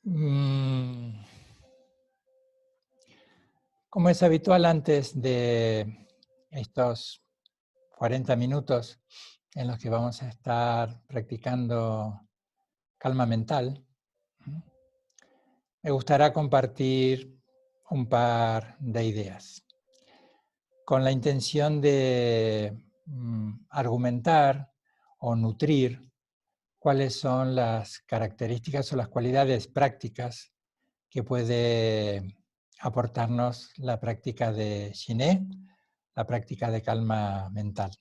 Mm, Como es habitual antes de estos 40 minutos en los que vamos a estar practicando calma mental, me gustaría compartir un par de ideas con la intención de argumentar o nutrir cuáles son las características o las cualidades prácticas que puede aportarnos la práctica de Shiné, la práctica de calma mental,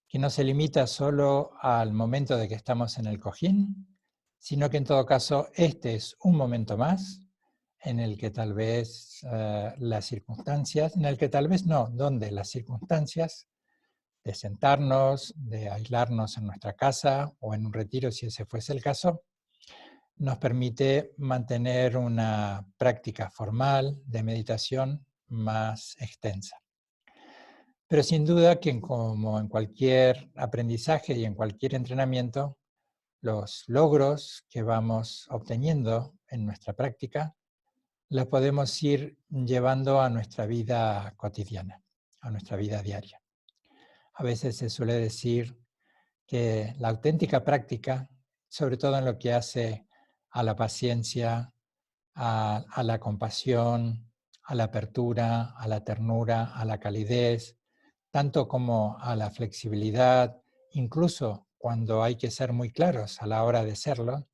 que no se limita solo al momento de que estamos en el cojín, sino que en todo caso este es un momento más en el que tal vez las circunstancias, en el que tal vez no, donde las circunstancias de sentarnos, de aislarnos en nuestra casa o en un retiro si ese fuese el caso, nos permite mantener una práctica formal de meditación más extensa. Pero sin duda que como en cualquier aprendizaje y en cualquier entrenamiento, los logros que vamos obteniendo en nuestra práctica los podemos ir llevando a nuestra vida cotidiana, a nuestra vida diaria. A veces se suele decir que la auténtica práctica, sobre todo en lo que hace a la paciencia, a la compasión, a la apertura, a la ternura, a la calidez, tanto como a la flexibilidad, incluso cuando hay que ser muy claros a la hora de serlo,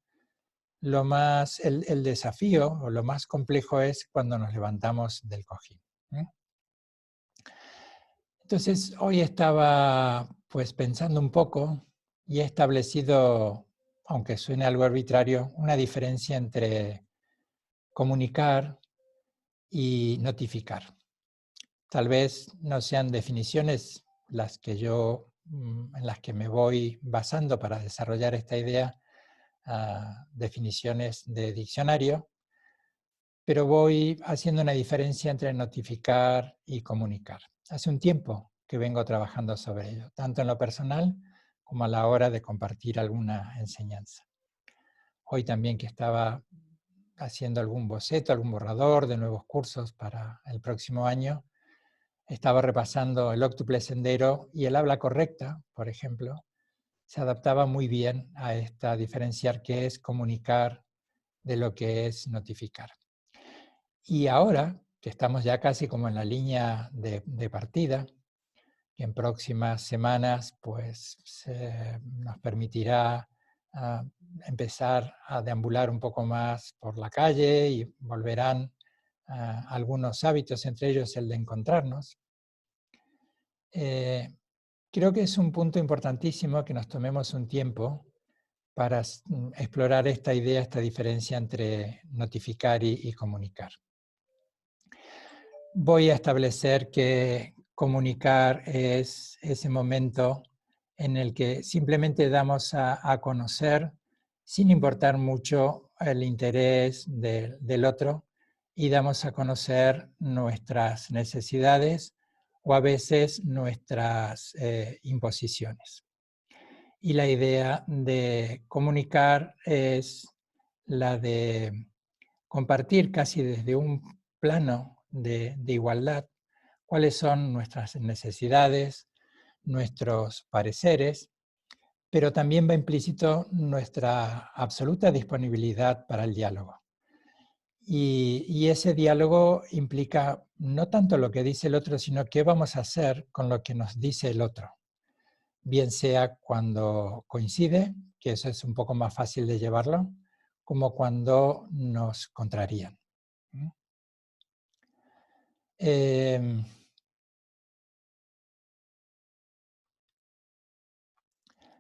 el desafío o lo más complejo es cuando nos levantamos del cojín. Entonces, hoy estaba pues pensando un poco y he establecido, aunque suene algo arbitrario, una diferencia entre comunicar y notificar. Tal vez no sean definiciones las que en las que me voy basando para desarrollar esta idea, definiciones de diccionario, pero voy haciendo una diferencia entre notificar y comunicar. Hace un tiempo que vengo trabajando sobre ello, tanto en lo personal como a la hora de compartir alguna enseñanza. Hoy también que estaba haciendo algún boceto, algún borrador de nuevos cursos para el próximo año, estaba repasando el óctuple sendero y el habla correcta, por ejemplo, se adaptaba muy bien a esta diferenciar qué es comunicar de lo que es notificar. Y ahora, que estamos ya casi como en la línea de partida, que en próximas semanas pues, nos permitirá empezar a deambular un poco más por la calle y volverán algunos hábitos, entre ellos el de encontrarnos. Creo que es un punto importantísimo que nos tomemos un tiempo para explorar esta idea, esta diferencia entre notificar y comunicar. Voy a establecer que comunicar es ese momento en el que simplemente damos a conocer, sin importar mucho el interés del otro, y damos a conocer nuestras necesidades o a veces nuestras imposiciones. Y la idea de comunicar es la de compartir casi desde un plano de igualdad cuáles son nuestras necesidades, nuestros pareceres, pero también va implícito nuestra absoluta disponibilidad para el diálogo. Y ese diálogo implica no tanto lo que dice el otro, sino qué vamos a hacer con lo que nos dice el otro. Bien sea cuando coincide, que eso es un poco más fácil de llevarlo, como cuando nos contrarían.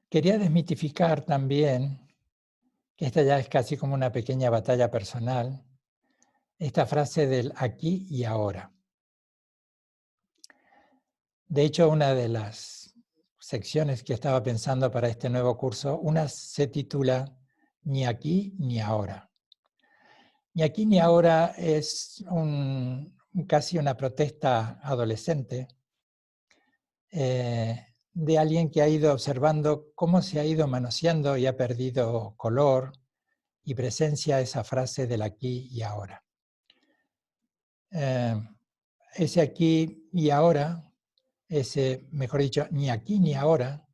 Quería desmitificar también, que esta ya es casi como una pequeña batalla personal, esta frase del aquí y ahora. De hecho, una de las secciones que estaba pensando para este nuevo curso, una se titula Ni aquí ni ahora. Ni aquí ni ahora es casi una protesta adolescente de alguien que ha ido observando cómo se ha ido manoseando y ha perdido color y presencia esa frase del aquí y ahora. Ese aquí y ahora, ese, mejor dicho, ni aquí ni ahora,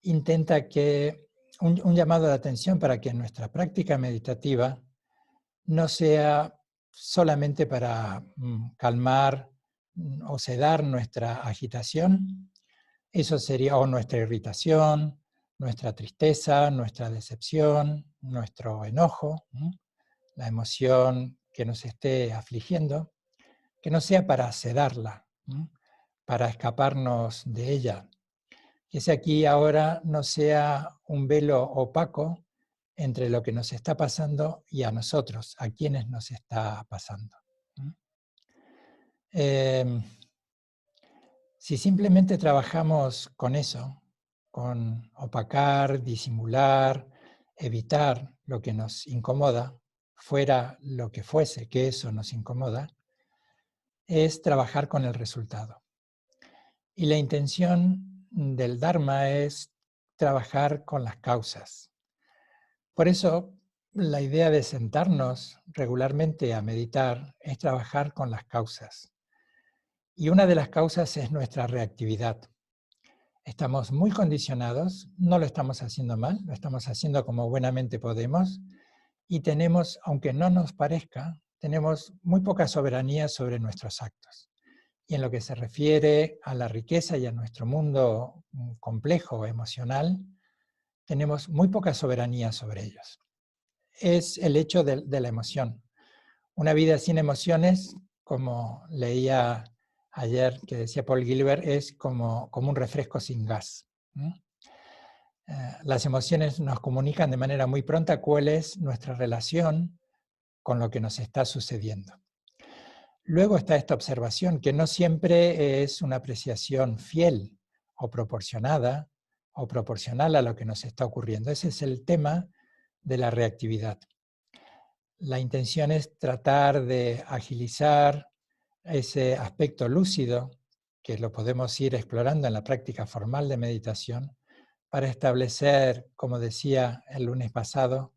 intenta que un llamado de atención para que nuestra práctica meditativa no sea solamente para calmar o sedar nuestra agitación, eso sería, o nuestra irritación, nuestra tristeza, nuestra decepción, nuestro enojo, la emoción que nos esté afligiendo, que no sea para sedarla, para escaparnos de ella. Que ese aquí y ahora no sea un velo opaco entre lo que nos está pasando y a nosotros, a quienes nos está pasando. Si simplemente trabajamos con eso, con opacar, disimular, evitar lo que nos incomoda, fuera lo que fuese que eso nos incomoda, es trabajar con el resultado. Y la intención del Dharma es trabajar con las causas. Por eso, la idea de sentarnos regularmente a meditar es trabajar con las causas. Y una de las causas es nuestra reactividad. Estamos muy condicionados, no lo estamos haciendo mal, lo estamos haciendo como buenamente podemos y tenemos, aunque no nos parezca, tenemos muy poca soberanía sobre nuestros actos. Y en lo que se refiere a la riqueza y a nuestro mundo complejo, emocional, tenemos muy poca soberanía sobre ellos. Es el hecho de la emoción. Una vida sin emociones, como leía ayer que decía Paul Gilbert, es como un refresco sin gas. Las emociones nos comunican de manera muy pronta cuál es nuestra relación con lo que nos está sucediendo. Luego está esta observación, que no siempre es una apreciación fiel o proporcionada o proporcional a lo que nos está ocurriendo. Ese es el tema de la reactividad. La intención es tratar de agilizar ese aspecto lúcido, que lo podemos ir explorando en la práctica formal de meditación, para establecer, como decía el lunes pasado,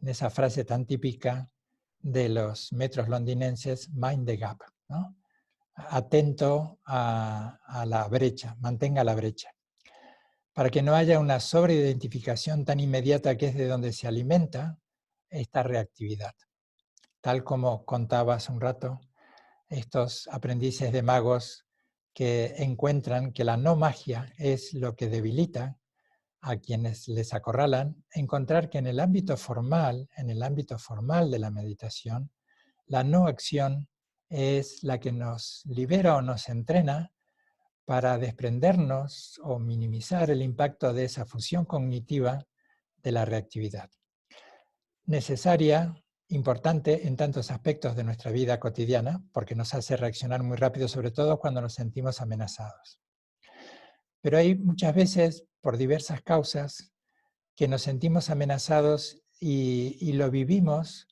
en esa frase tan típica de los metros londinenses, mind the gap, ¿no? Atento a la brecha, mantenga la brecha, para que no haya una sobreidentificación tan inmediata que es de donde se alimenta esta reactividad. Tal como contaba hace un rato, estos aprendices de magos que encuentran que la no magia es lo que debilita a quienes les acorralan, encontrar que en el ámbito formal de la meditación, la no acción es la que nos libera o nos entrena para desprendernos o minimizar el impacto de esa fusión cognitiva de la reactividad. Necesaria, importante en tantos aspectos de nuestra vida cotidiana, porque nos hace reaccionar muy rápido, sobre todo cuando nos sentimos amenazados. Pero hay muchas veces, por diversas causas, que nos sentimos amenazados y lo vivimos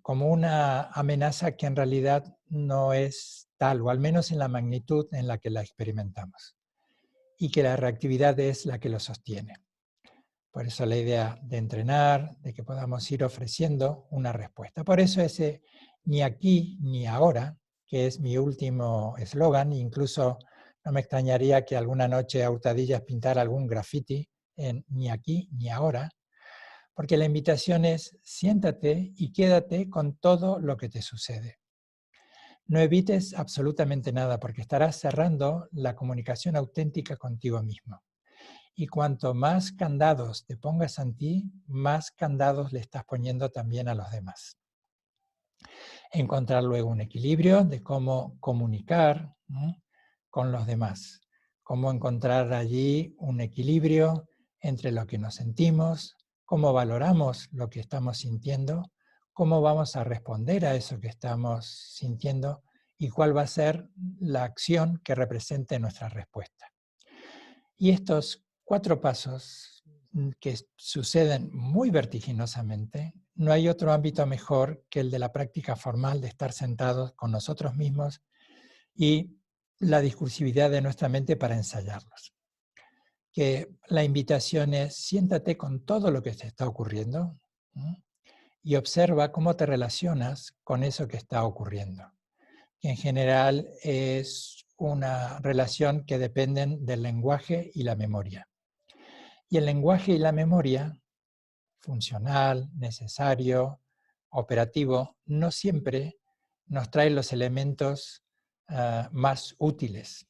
como una amenaza que en realidad no es tal, o al menos en la magnitud en la que la experimentamos, y que la reactividad es la que lo sostiene. Por eso la idea de entrenar, de que podamos ir ofreciendo una respuesta. Por eso ese ni aquí ni ahora, que es mi último eslogan, incluso no me extrañaría que alguna noche a hurtadillas pintara algún graffiti en ni aquí ni ahora, porque la invitación es siéntate y quédate con todo lo que te sucede. No evites absolutamente nada porque estarás cerrando la comunicación auténtica contigo mismo. Y cuanto más candados te pongas en ti, más candados le estás poniendo también a los demás. Encontrar luego un equilibrio de cómo comunicar con los demás. Cómo encontrar allí un equilibrio entre lo que nos sentimos, cómo valoramos lo que estamos sintiendo, cómo vamos a responder a eso que estamos sintiendo y cuál va a ser la acción que represente nuestra respuesta. Y estos 4 pasos que suceden muy vertiginosamente, no hay otro ámbito mejor que el de la práctica formal de estar sentados con nosotros mismos y la discursividad de nuestra mente para ensayarlos. Que la invitación es siéntate con todo lo que te está ocurriendo, y observa cómo te relacionas con eso que está ocurriendo. Que en general es una relación que dependen del lenguaje y la memoria. Y el lenguaje y la memoria, funcional, necesario, operativo, no siempre nos traen los elementos más útiles.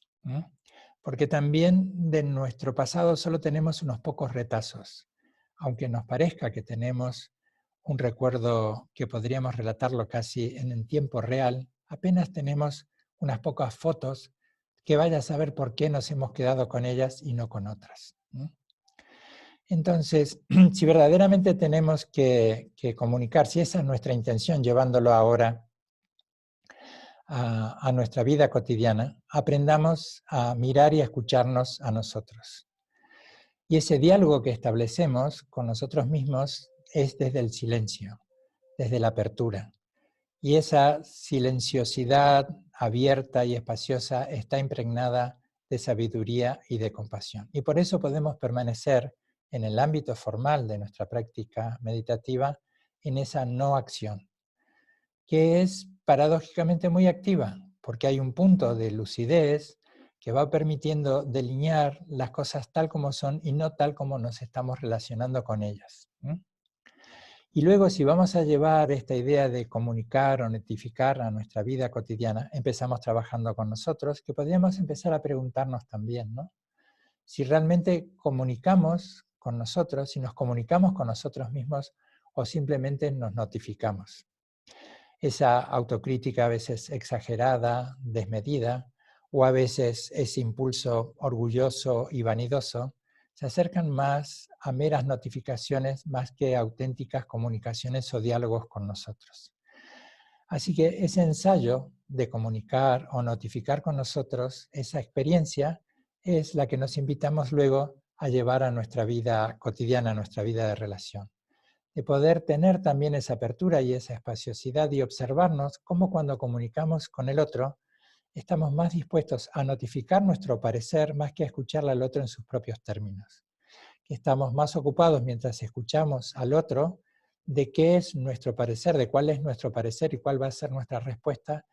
Porque también de nuestro pasado solo tenemos unos pocos retazos. Aunque nos parezca que tenemos un recuerdo que podríamos relatarlo casi en tiempo real, apenas tenemos unas pocas fotos que vaya a saber por qué nos hemos quedado con ellas y no con otras. Entonces, si verdaderamente tenemos que comunicar, si esa es nuestra intención llevándolo ahora a nuestra vida cotidiana, aprendamos a mirar y a escucharnos a nosotros. Y ese diálogo que establecemos con nosotros mismos es desde el silencio, desde la apertura. Y esa silenciosidad abierta y espaciosa está impregnada de sabiduría y de compasión. Y por eso podemos permanecer en el ámbito formal de nuestra práctica meditativa en esa no acción, que es paradójicamente muy activa, porque hay un punto de lucidez que va permitiendo delinear las cosas tal como son y no tal como nos estamos relacionando con ellas. Y luego, si vamos a llevar esta idea de comunicar o notificar a nuestra vida cotidiana, empezamos trabajando con nosotros, que podríamos empezar a preguntarnos también, ¿no? Si realmente comunicamos con nosotros, si nos comunicamos con nosotros mismos o simplemente nos notificamos. Esa autocrítica a veces exagerada, desmedida, o a veces ese impulso orgulloso y vanidoso, se acercan más a meras notificaciones más que a auténticas comunicaciones o diálogos con nosotros. Así que ese ensayo de comunicar o notificar con nosotros, esa experiencia, es la que nos invitamos luego a llevar a nuestra vida cotidiana, a nuestra vida de relación. De poder tener también esa apertura y esa espaciosidad y observarnos cómo cuando comunicamos con el otro, estamos más dispuestos a notificar nuestro parecer más que a escucharle al otro en sus propios términos. Que estamos más ocupados mientras escuchamos al otro de qué es nuestro parecer, de cuál es nuestro parecer y cuál va a ser nuestra respuesta,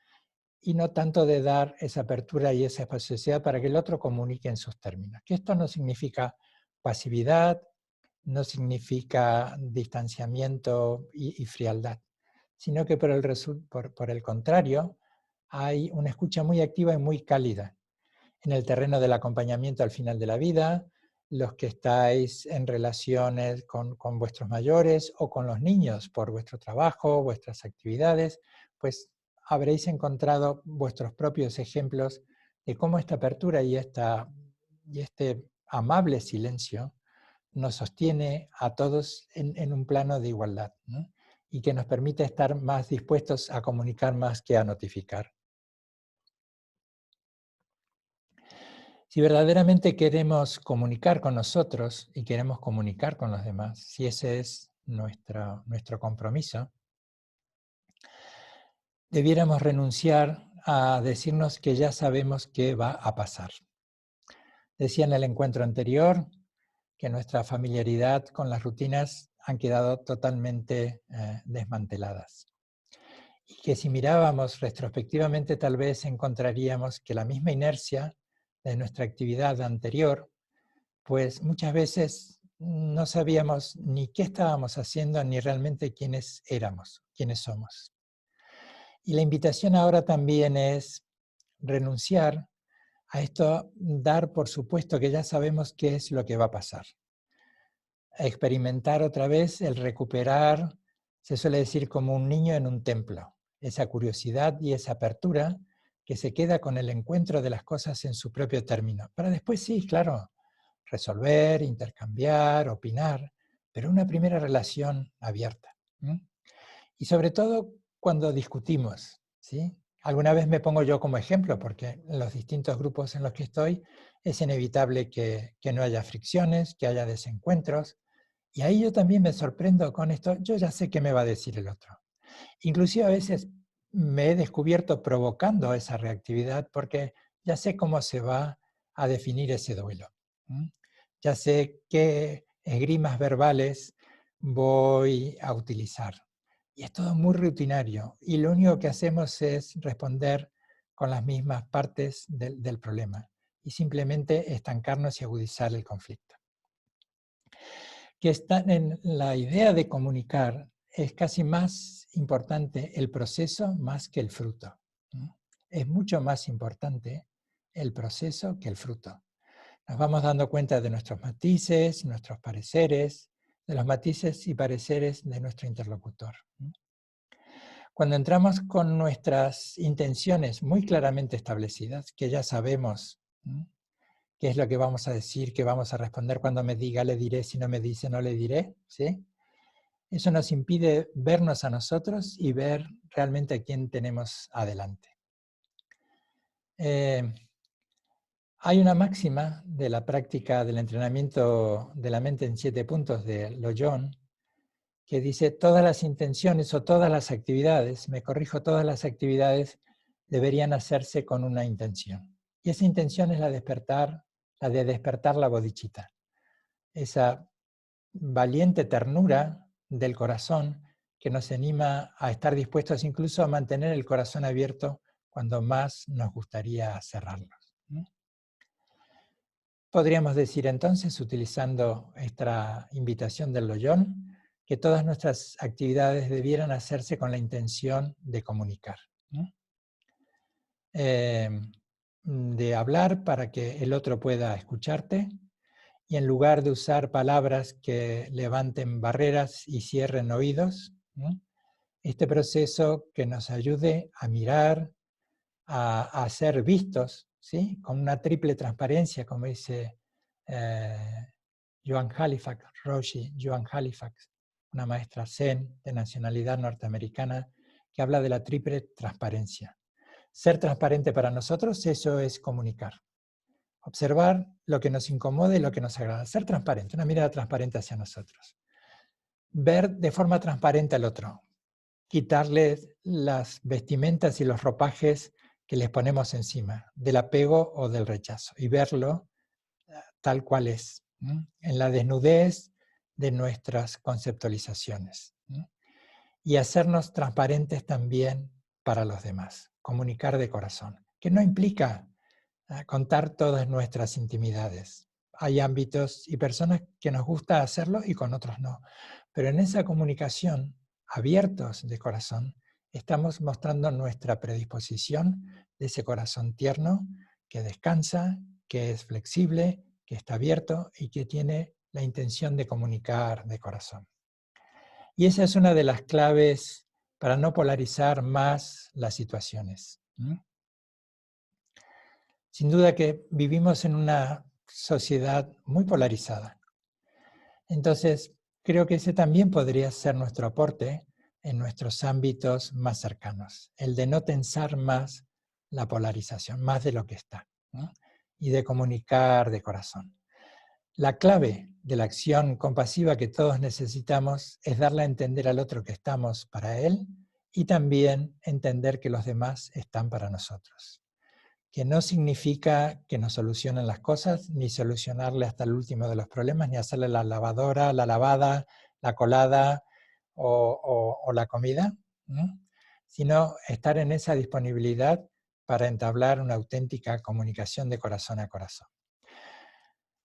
y no tanto de dar esa apertura y esa espaciosidad para que el otro comunique en sus términos. Que esto no significa pasividad, no significa distanciamiento y frialdad, sino que por el contrario, hay una escucha muy activa y muy cálida en el terreno del acompañamiento al final de la vida, los que estáis en relaciones con vuestros mayores o con los niños por vuestro trabajo, vuestras actividades, pues habréis encontrado vuestros propios ejemplos de cómo esta apertura y este amable silencio nos sostiene a todos en un plano de igualdad, ¿no? Y que nos permite estar más dispuestos a comunicar más que a notificar. Si verdaderamente queremos comunicar con nosotros y queremos comunicar con los demás, si ese es nuestro compromiso, debiéramos renunciar a decirnos que ya sabemos qué va a pasar. Decía en el encuentro anterior que nuestra familiaridad con las rutinas han quedado totalmente desmanteladas. Y que si mirábamos retrospectivamente tal vez encontraríamos que la misma inercia de nuestra actividad anterior, pues muchas veces no sabíamos ni qué estábamos haciendo ni realmente quiénes éramos, quiénes somos. Y la invitación ahora también es renunciar a esto, dar por supuesto que ya sabemos qué es lo que va a pasar. Experimentar otra vez el recuperar, se suele decir como un niño en un templo, esa curiosidad y esa apertura que se queda con el encuentro de las cosas en su propio término. Para después sí, claro, resolver, intercambiar, opinar, pero una primera relación abierta. Y sobre todo cuando discutimos, ¿sí? Alguna vez me pongo yo como ejemplo, porque en los distintos grupos en los que estoy es inevitable que no haya fricciones, que haya desencuentros, y ahí yo también me sorprendo con esto, yo ya sé qué me va a decir el otro. Inclusive a veces me he descubierto provocando esa reactividad porque ya sé cómo se va a definir ese duelo. Ya sé qué esgrimas verbales voy a utilizar. Y es todo muy rutinario. Y lo único que hacemos es responder con las mismas partes del problema. Y simplemente estancarnos y agudizar el conflicto. Que está en la idea de comunicar es casi más importante el proceso más que el fruto. Es mucho más importante el proceso que el fruto. Nos vamos dando cuenta de nuestros matices, nuestros pareceres, de los matices y pareceres de nuestro interlocutor. Cuando entramos con nuestras intenciones muy claramente establecidas, que ya sabemos qué es lo que vamos a decir, qué vamos a responder, cuando me diga, le diré, si no me dice, no le diré, ¿sí? Eso nos impide vernos a nosotros y ver realmente a quién tenemos adelante. Hay una máxima de la práctica del entrenamiento de la mente en 7 puntos de Loyoung que dice todas las intenciones o todas las actividades, me corrijo, todas las actividades deberían hacerse con una intención. Y esa intención es la de despertar la bodhicitta. Esa valiente ternura del corazón que nos anima a estar dispuestos incluso a mantener el corazón abierto cuando más nos gustaría cerrarlo. Podríamos decir entonces, utilizando esta invitación del Loyoung, que todas nuestras actividades debieran hacerse con la intención de comunicar. De hablar para que el otro pueda escucharte, y en lugar de usar palabras que levanten barreras y cierren oídos, este proceso que nos ayude a mirar, a ser vistos, ¿sí? Con una triple transparencia, como dice Joan Halifax, Roshi Joan Halifax, una maestra zen de nacionalidad norteamericana, que habla de la triple transparencia. Ser transparente para nosotros, eso es comunicar. Observar lo que nos incomoda y lo que nos agrada. Ser transparente, una mirada transparente hacia nosotros. Ver de forma transparente al otro. Quitarle las vestimentas y los ropajes que les ponemos encima, del apego o del rechazo, y verlo tal cual es, en la desnudez de nuestras conceptualizaciones. Y hacernos transparentes también para los demás, comunicar de corazón, que no implica contar todas nuestras intimidades. Hay ámbitos y personas que nos gusta hacerlo y con otros no. Pero en esa comunicación, abiertos de corazón, estamos mostrando nuestra predisposición de ese corazón tierno que descansa, que es flexible, que está abierto y que tiene la intención de comunicar de corazón. Y esa es una de las claves para no polarizar más las situaciones. Sin duda que vivimos en una sociedad muy polarizada. Entonces, creo que ese también podría ser nuestro aporte en nuestros ámbitos más cercanos, el de no tensar más la polarización, más de lo que está, ¿no? Y de comunicar de corazón. La clave de la acción compasiva que todos necesitamos es darle a entender al otro que estamos para él y también entender que los demás están para nosotros. Que no significa que nos solucionen las cosas, ni solucionarle hasta el último de los problemas, ni hacerle la lavadora, la lavada, la colada o la comida, ¿no? Sino estar en esa disponibilidad para entablar una auténtica comunicación de corazón a corazón.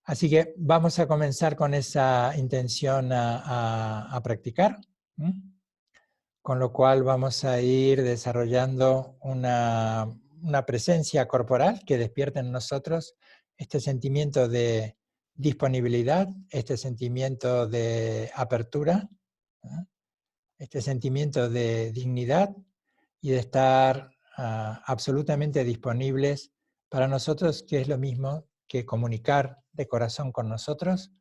Así que vamos a comenzar con esa intención a practicar, con lo cual vamos a ir desarrollando una presencia corporal que despierte en nosotros este sentimiento de disponibilidad, este sentimiento de apertura, este sentimiento de dignidad y de estar absolutamente disponibles para nosotros, que es lo mismo que comunicar de corazón con nosotros,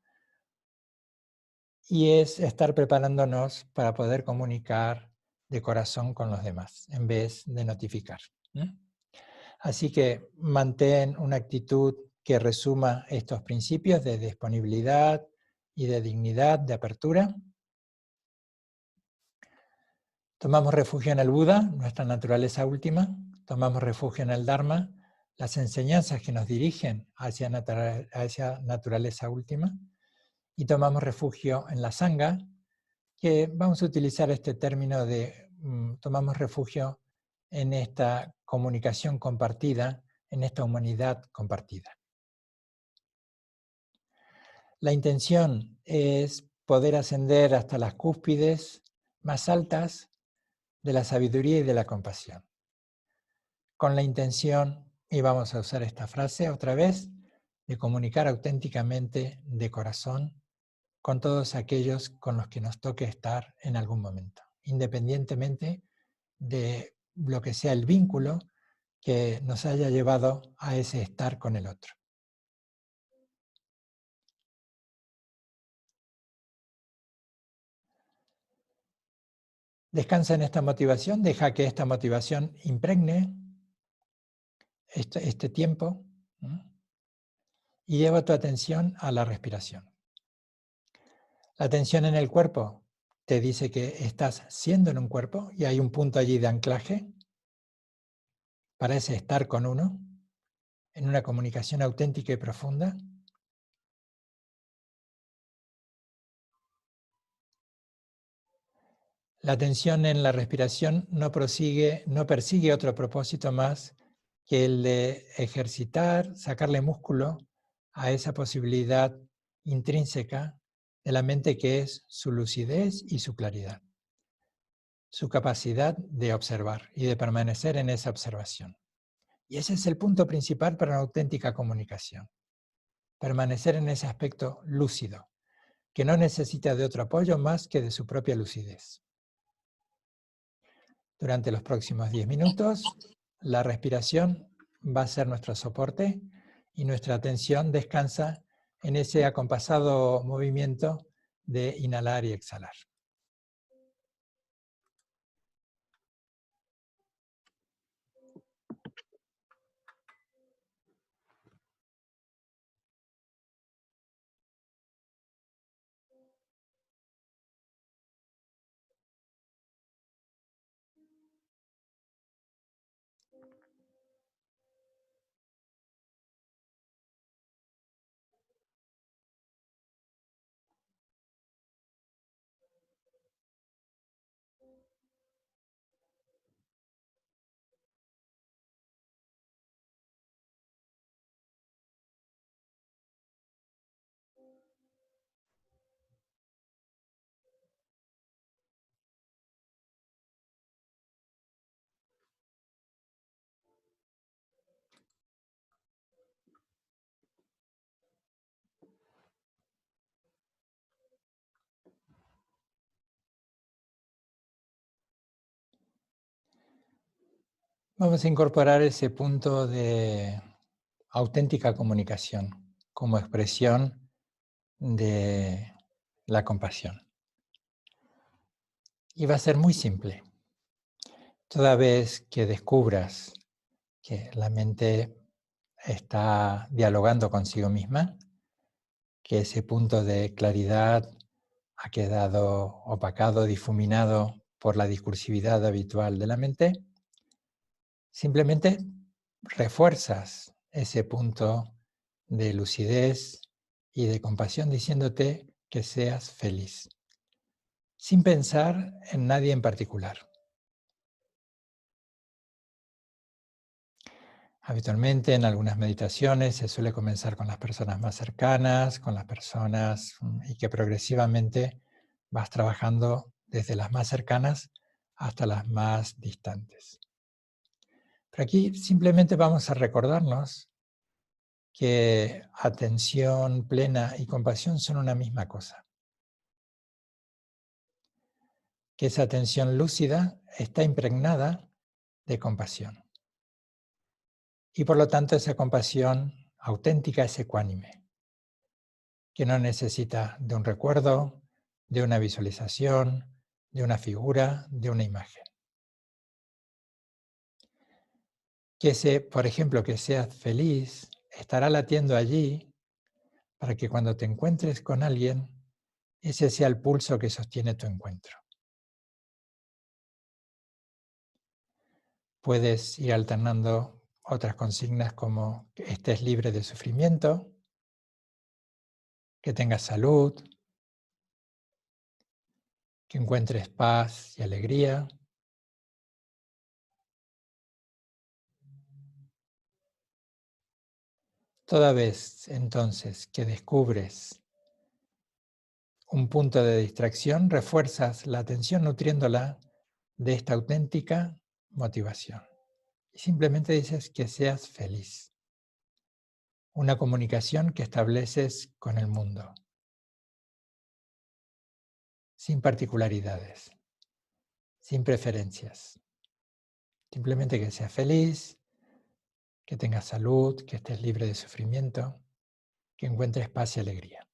y es estar preparándonos para poder comunicar de corazón con los demás, en vez de notificar. Así que mantén una actitud que resuma estos principios de disponibilidad y de dignidad, de apertura. Tomamos refugio en el Buda, nuestra naturaleza última. Tomamos refugio en el Dharma, las enseñanzas que nos dirigen hacia naturaleza última. Y tomamos refugio en la Sangha, que vamos a utilizar este término de tomamos refugio en esta comunicación compartida, en esta humanidad compartida. La intención es poder ascender hasta las cúspides más altas de la sabiduría y de la compasión. Con la intención, y vamos a usar esta frase otra vez, de comunicar auténticamente de corazón con todos aquellos con los que nos toque estar en algún momento, independientemente de lo que sea el vínculo que nos haya llevado a ese estar con el otro. Descansa en esta motivación, deja que esta motivación impregne este tiempo, ¿no? Y lleva tu atención a la respiración. La atención en el cuerpo te dice que estás siendo en un cuerpo y hay un punto allí de anclaje para ese estar con uno, en una comunicación auténtica y profunda. La atención en la respiración no persigue otro propósito más que el de ejercitar, sacarle músculo a esa posibilidad intrínseca de la mente que es su lucidez y su claridad, su capacidad de observar y de permanecer en esa observación. Y ese es el punto principal para una auténtica comunicación, permanecer en ese aspecto lúcido, que no necesita de otro apoyo más que de su propia lucidez. Durante los próximos 10 minutos, la respiración va a ser nuestro soporte y nuestra atención descansa en ese acompasado movimiento de inhalar y exhalar. Vamos a incorporar ese punto de auténtica comunicación como expresión de la compasión. Y va a ser muy simple. Toda vez que descubras que la mente está dialogando consigo misma, que ese punto de claridad ha quedado opacado, difuminado por la discursividad habitual de la mente, simplemente refuerzas ese punto de lucidez y de compasión diciéndote que seas feliz, sin pensar en nadie en particular. Habitualmente en algunas meditaciones se suele comenzar con las personas más cercanas, con las personas y que progresivamente vas trabajando desde las más cercanas hasta las más distantes. Pero aquí simplemente vamos a recordarnos que atención plena y compasión son una misma cosa. Que esa atención lúcida está impregnada de compasión. Y por lo tanto esa compasión auténtica es ecuánime, que no necesita de un recuerdo, de una visualización, de una figura, de una imagen. Por ejemplo, que seas feliz, estará latiendo allí para que cuando te encuentres con alguien, ese sea el pulso que sostiene tu encuentro. Puedes ir alternando otras consignas como que estés libre de sufrimiento, que tengas salud, que encuentres paz y alegría. Toda vez entonces que descubres un punto de distracción, refuerzas la atención nutriéndola de esta auténtica motivación. Y simplemente dices que seas feliz. Una comunicación que estableces con el mundo, sin particularidades, sin preferencias. Simplemente que seas feliz, que tengas salud, que estés libre de sufrimiento, que encuentres paz y alegría.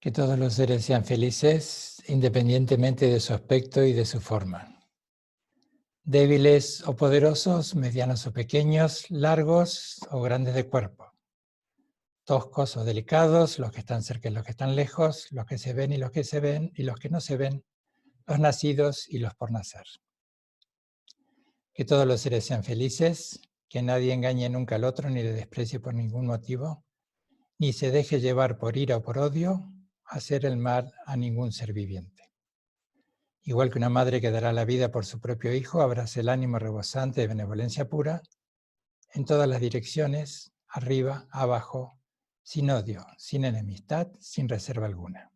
Que todos los seres sean felices independientemente de su aspecto y de su forma. Débiles o poderosos, medianos o pequeños, largos o grandes de cuerpo. Toscos o delicados, los que están cerca y los que están lejos, los que se ven y los que se ven y los que no se ven, los nacidos y los por nacer. Que todos los seres sean felices, que nadie engañe nunca al otro ni le desprecie por ningún motivo, ni se deje llevar por ira o por odio, hacer el mal a ningún ser viviente. Igual que una madre que dará la vida por su propio hijo, abrace el ánimo rebosante de benevolencia pura en todas las direcciones, arriba, abajo, sin odio, sin enemistad, sin reserva alguna.